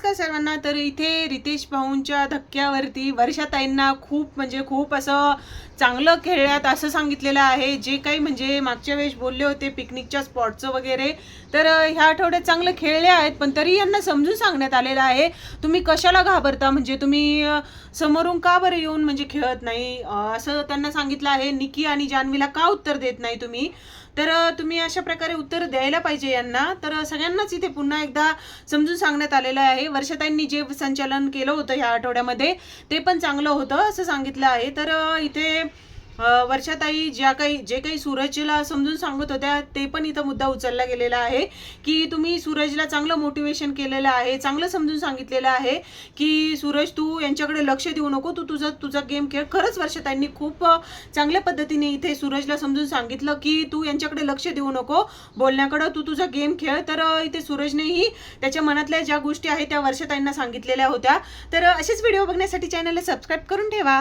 नमस्कार सर्वांना. तर इथे रितेश भाऊंच्या धक्क्यावरती वर्षाताईंना खूप असं चांगलं खेळल्यात असं सांगितलेलं आहे. जे काही म्हणजे मागच्या वेळेस बोलले होते पिकनिकच्या स्पॉटचं वगैरे, तर ह्या आठवड्यात चांगलं खेळले आहेत. पण तरी यांना समजून सांगण्यात आलेलं आहे तुम्ही कशाला घाबरता, म्हणजे तुम्ही समोरून का बरं येऊन म्हणजे खेळत नाही, असं त्यांना सांगितलं आहे. निकी आणि जान्हवीला का उत्तर देत नाही तुम्ही, तर तुम्ही अशा प्रकारे उत्तर द्यायला पाहिजे यांना. तर सगळ्यांनाच इथे पुन्हा एकदा समजून सांगण्यात आलेलं आहे. वर्षाताईंनी जे संचालन केलं होतं ह्या आठवड्यामध्ये ते पण चांगलं होतं असं सांगितलं आहे. तर इथे वर्षाताई जे काही सूरजला समजून सांगत होत्या ते पण इथं मुद्दा उचलला गेलेला आहे की तुम्ही सूरजला चांगलं मोटिवेशन केलेलं आहे, चांगलं समजून सांगितलेलं आहे की सूरज तू यांच्याकडे लक्ष देऊ नको, तू तुझा गेम खेळ. खरंच वर्षाताईंनी खूप चांगल्या पद्धतीने इथे सूरजला समजून सांगितलं की तू यांच्याकडे लक्ष देऊ नको, बोलण्याकडे तू तुझा गेम खेळ. तर इथे सूरजनेही त्याच्या मनातल्या ज्या गोष्टी आहेत त्या वर्षाताईंना सांगितलेल्या होत्या. तर असेच व्हिडिओ बघण्यासाठी चॅनलला सबस्क्राईब करून ठेवा.